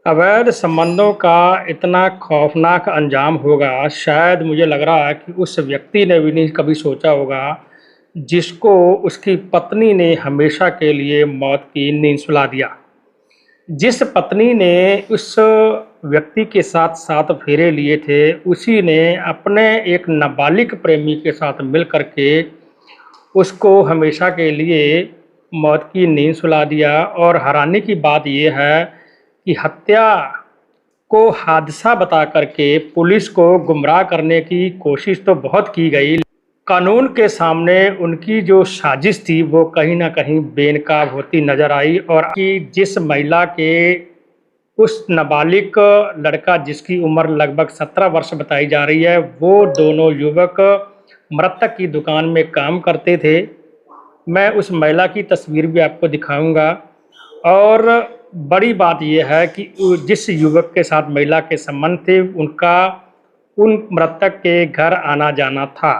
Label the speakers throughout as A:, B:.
A: अवैध संबंधों का इतना खौफनाक अंजाम होगा, शायद मुझे लग रहा है कि उस व्यक्ति ने भी नहीं कभी सोचा होगा, जिसको उसकी पत्नी ने हमेशा के लिए मौत की नींद सुला दिया। जिस पत्नी ने उस व्यक्ति के साथ 7 फेरे लिए थे, उसी ने अपने एक नाबालिग प्रेमी के साथ मिल कर के उसको हमेशा के लिए मौत की नींद सुला दिया। और हैरानी की बात ये है कि हत्या को हादसा बता करके पुलिस को गुमराह करने की कोशिश तो बहुत की गई। कानून के सामने उनकी जो साजिश थी वो कहीं न कहीं बेनकाब होती नज़र आई। और कि जिस महिला के उस नाबालिग लड़का जिसकी उम्र लगभग 17 वर्ष बताई जा रही है, वो दोनों युवक मृतक की दुकान में काम करते थे। मैं उस महिला की तस्वीर भी आपको दिखाऊंगा। और बड़ी बात यह है कि जिस युवक के साथ महिला के संबंध थे, उनका उन मृतक के घर आना जाना था,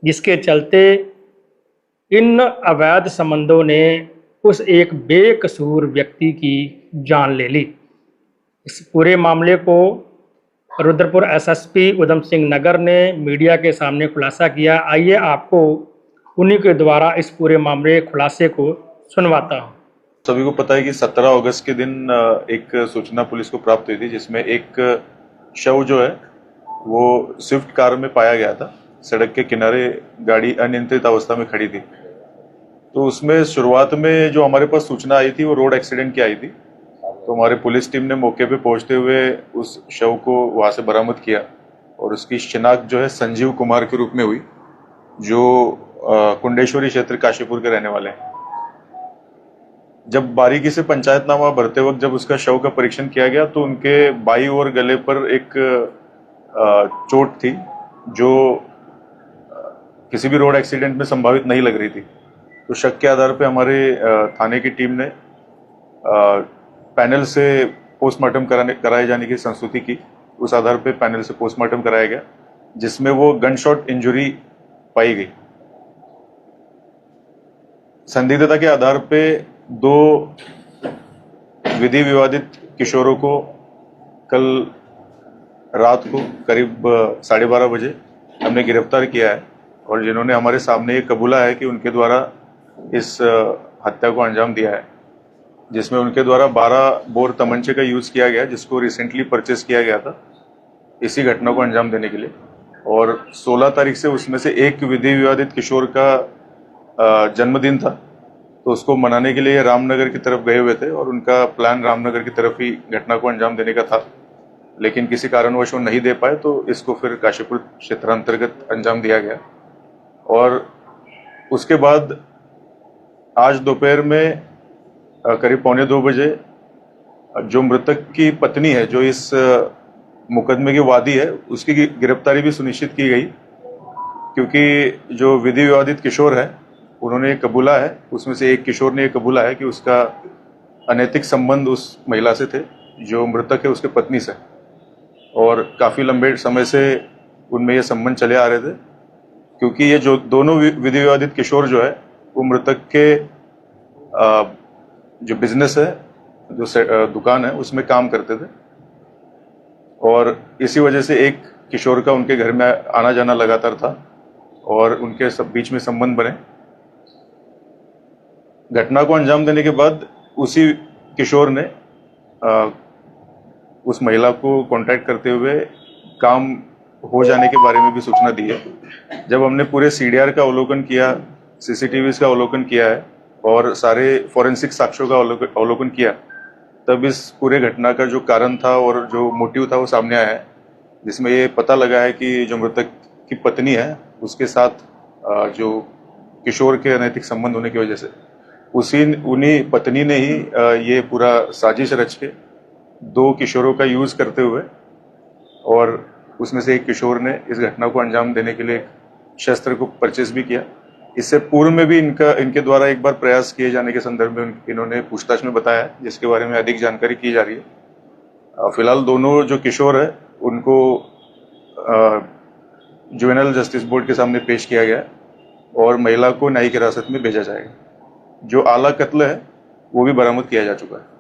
A: जिसके चलते इन अवैध संबंधों ने उस एक बेकसूर व्यक्ति की जान ले ली। इस पूरे मामले को रुद्रपुर एसएसपी उधम सिंह नगर ने मीडिया के सामने खुलासा किया। आइए आपको उन्हीं के द्वारा इस पूरे मामले खुलासे को सुनवाता हूँ।
B: सभी को पता है कि 17 अगस्त के दिन एक सूचना पुलिस को प्राप्त हुई थी, जिसमें एक शव जो है वो स्विफ्ट कार में पाया गया था। सड़क के किनारे गाड़ी अनियंत्रित अवस्था में खड़ी थी। तो उसमें शुरुआत में जो हमारे पास सूचना आई थी वो रोड एक्सीडेंट की आई थी। तो हमारी पुलिस टीम ने मौके पे पहुंचते हुए उस शव को वहां से बरामद किया और उसकी शिनाख्त जो है संजीव कुमार के रूप में हुई, जो कुंडेश्वरी क्षेत्र काशीपुर के रहने वाले हैं। जब बारीकी से पंचायतनामा भरते वक्त जब उसका शव का परीक्षण किया गया तो उनके बाईं ओर गले पर एक चोट थी, जो किसी भी रोड एक्सीडेंट में संभावित नहीं लग रही थी। तो शक के आधार पर हमारे थाने की टीम ने पैनल से पोस्टमार्टम कराए जाने की संस्तुति की। उस आधार पर पैनल से पोस्टमार्टम कराया गया, जिसमें वो गन शॉट इंजरी पाई गई। संदिग्धता के आधार पे 2 विधि विवादित किशोरों को कल रात को करीब 12:30 बजे हमने गिरफ्तार किया है, और जिन्होंने हमारे सामने ये कबूला है कि उनके द्वारा इस हत्या को अंजाम दिया है, जिसमें उनके द्वारा 12 बोर तमंचे का यूज किया गया, जिसको रिसेंटली परचेस किया गया था इसी घटना को अंजाम देने के लिए। और 16 तारीख से उसमें से एक विधि विवादित किशोर का जन्मदिन था, तो उसको मनाने के लिए रामनगर की तरफ गए हुए थे और उनका प्लान रामनगर की तरफ ही घटना को अंजाम देने का था, लेकिन किसी कारणवश वो नहीं दे पाए, तो इसको फिर काशीपुर क्षेत्रांतर्गत अंजाम दिया गया। और उसके बाद आज दोपहर में करीब 1:45 बजे जो मृतक की पत्नी है, जो इस मुकदमे की वादी है, उसकी गिरफ्तारी भी सुनिश्चित की गई, क्योंकि जो विधि विवादित किशोर है उन्होंने कबूला है, उसमें से एक किशोर ने कबूला है कि उसका अनैतिक संबंध उस महिला से थे जो मृतक है उसके पत्नी से, और काफ़ी लंबे समय से उनमें ये संबंध चले आ रहे थे। क्योंकि ये जो दोनों विधि विवादित किशोर जो है वो मृतक के जो बिजनेस है, जो दुकान है, उसमें काम करते थे, और इसी वजह से एक किशोर का उनके घर में आना जाना लगातार था और उनके सब बीच में संबंध बने। घटना को अंजाम देने के बाद उसी किशोर ने उस महिला को कांटेक्ट करते हुए काम हो जाने के बारे में भी सूचना दी है। जब हमने पूरे सीडीआर का अवलोकन किया, सीसीटीवीज का अवलोकन किया है और सारे फॉरेंसिक साक्ष्यों का अवलोकन किया, तब इस पूरे घटना का जो कारण था और जो मोटिव था वो सामने आया है, जिसमें ये पता लगा है कि जो मृतक की पत्नी है उसके साथ जो किशोर के अनैतिक संबंध होने की वजह से उन्हीं पत्नी ने ही ये पूरा साजिश रच के 2 किशोरों का यूज करते हुए, और उसमें से एक किशोर ने इस घटना को अंजाम देने के लिए शस्त्र को परचेस भी किया। इससे पूर्व में भी इनके द्वारा एक बार प्रयास किए जाने के संदर्भ में इन्होंने पूछताछ में बताया, जिसके बारे में अधिक जानकारी की जा रही है। फिलहाल दोनों जो किशोर है उनको जुवेनाइल जस्टिस बोर्ड के सामने पेश किया गया और महिला को न्यायिक हिरासत में भेजा जाएगा। जो आला कत्ल है वो भी बरामद किया जा चुका है।